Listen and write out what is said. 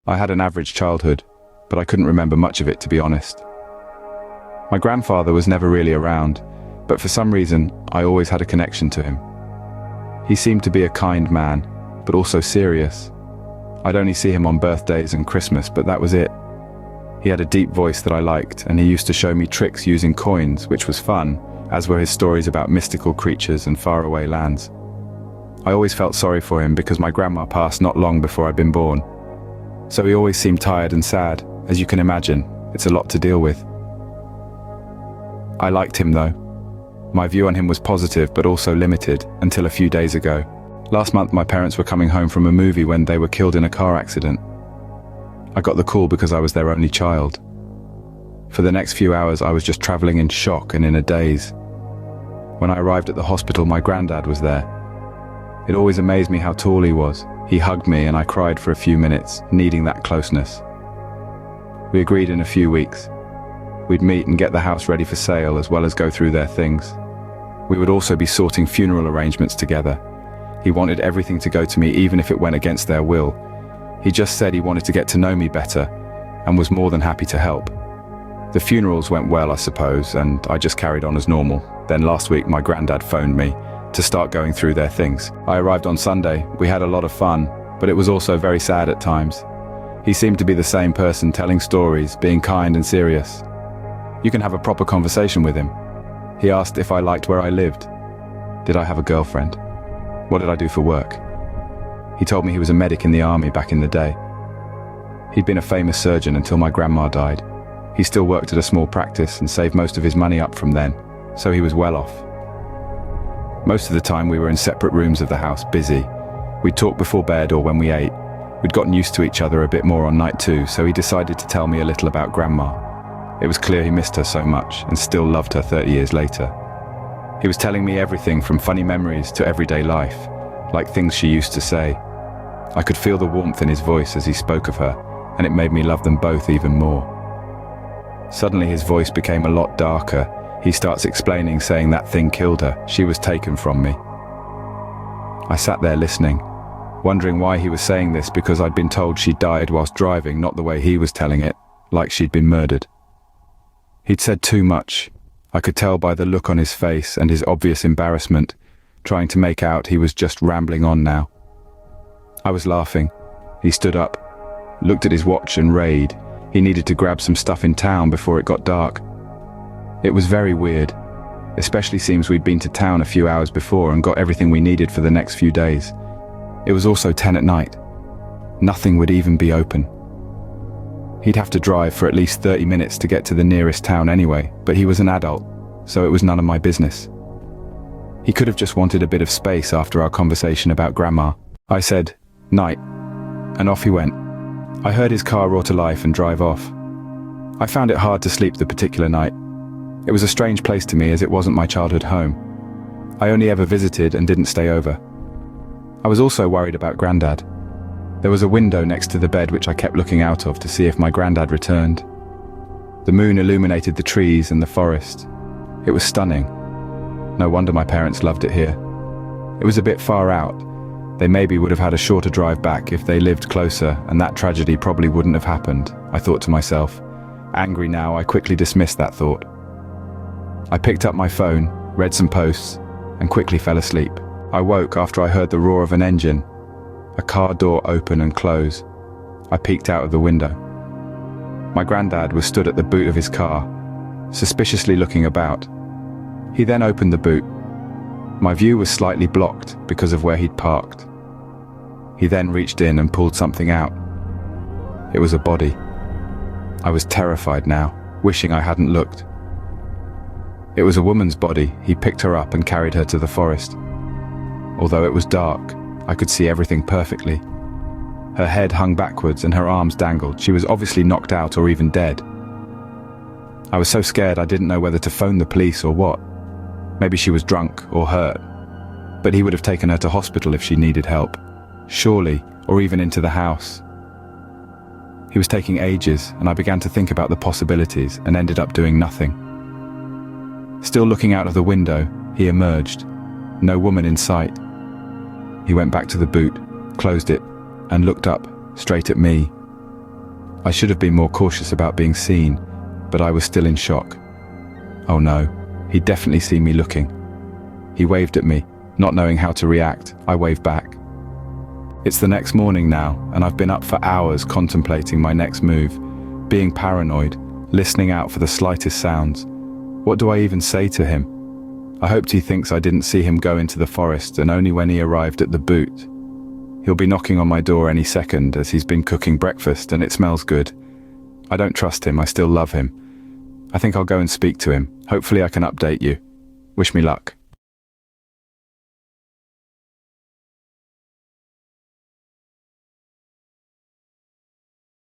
I had an average childhood, but I couldn't remember much of it, to be honest. My grandfather was never really around, but for some reason, I always had a connection to him. He seemed to be a kind man, but also serious. I'd only see him on birthdays and Christmas, but that was it. He had a deep voice that I liked, and he used to show me tricks using coins, which was fun, as were his stories about mystical creatures and faraway lands. I always felt sorry for him because my grandma passed not long before I'd been born. So he always seemed tired and sad. As you can imagine, it's a lot to deal with. I liked him though. My view on him was positive but also limited until a few days ago. Last month my parents were coming home from a movie when they were killed in a car accident. I got the call because I was their only child. For the next few hours I was just traveling in shock and in a daze. When I arrived at the hospital, my granddad was there. It always amazed me how tall he was. He hugged me and I cried for a few minutes, needing that closeness. We agreed in a few weeks. We'd meet and get the house ready for sale as well as go through their things. We would also be sorting funeral arrangements together. He wanted everything to go to me even if it went against their will. He just said he wanted to get to know me better and was more than happy to help. The funerals went well, I suppose, and I just carried on as normal. Then last week my granddad phoned me to start going through their things. I arrived on Sunday. We had a lot of fun, but it was also very sad at times. He seemed to be the same person, telling stories, being kind and serious. You can have a proper conversation with him. He asked if I liked where I lived. Did I have a girlfriend? What did I do for work? He told me he was a medic in the army back in the day. He'd been a famous surgeon until my grandma died. He still worked at a small practice and saved most of his money up from then, so he was well off. Most of the time we were in separate rooms of the house, busy. We'd talk before bed or when we ate. We'd gotten used to each other a bit more on night two, so he decided to tell me a little about Grandma. It was clear he missed her so much and still loved her 30 years later. He was telling me everything from funny memories to everyday life, like things she used to say. I could feel the warmth in his voice as he spoke of her, and it made me love them both even more. Suddenly his voice became a lot darker. He starts explaining, saying that thing killed her. She was taken from me. I sat there listening, wondering why he was saying this, because I'd been told she died whilst driving, not the way he was telling it, like she'd been murdered. He'd said too much. I could tell by the look on his face and his obvious embarrassment, trying to make out he was just rambling on now. I was laughing. He stood up, looked at his watch and rayed. He needed to grab some stuff in town before it got dark. It was very weird, especially seems we'd been to town a few hours before and got everything we needed for the next few days. It was also 10 at night. Nothing would even be open. He'd have to drive for at least 30 minutes to get to the nearest town anyway, but he was an adult, so it was none of my business. He could have just wanted a bit of space after our conversation about Grandma. I said, "Night," and off he went. I heard his car roar to life and drive off. I found it hard to sleep the particular night. It was a strange place to me as it wasn't my childhood home. I only ever visited and didn't stay over. I was also worried about Grandad. There was a window next to the bed which I kept looking out of to see if my Grandad returned. The moon illuminated the trees and the forest. It was stunning. No wonder my parents loved it here. It was a bit far out. They maybe would have had a shorter drive back if they lived closer, and that tragedy probably wouldn't have happened, I thought to myself. Angry now, I quickly dismissed that thought. I picked up my phone, read some posts, and quickly fell asleep. I woke after I heard the roar of an engine, a car door open and close. I peeked out of the window. My Grandad was stood at the boot of his car, suspiciously looking about. He then opened the boot. My view was slightly blocked because of where he'd parked. He then reached in and pulled something out. It was a body. I was terrified now, wishing I hadn't looked. It was a woman's body. He picked her up and carried her to the forest. Although it was dark, I could see everything perfectly. Her head hung backwards and her arms dangled. She was obviously knocked out or even dead. I was so scared I didn't know whether to phone the police or what. Maybe she was drunk or hurt, but he would have taken her to hospital if she needed help. Surely, or even into the house. He was taking ages, and I began to think about the possibilities and ended up doing nothing. Still looking out of the window, he emerged. No woman in sight. He went back to the boot, closed it, and looked up, straight at me. I should have been more cautious about being seen, but I was still in shock. Oh no, he'd definitely seen me looking. He waved at me, not knowing how to react. I waved back. It's the next morning now, and I've been up for hours contemplating my next move, being paranoid, listening out for the slightest sounds. What do I even say to him? I hoped he thinks I didn't see him go into the forest, and only when he arrived at the boot. He'll be knocking on my door any second, as he's been cooking breakfast and it smells good. I don't trust him, I still love him. I think I'll go and speak to him. Hopefully I can update you. Wish me luck.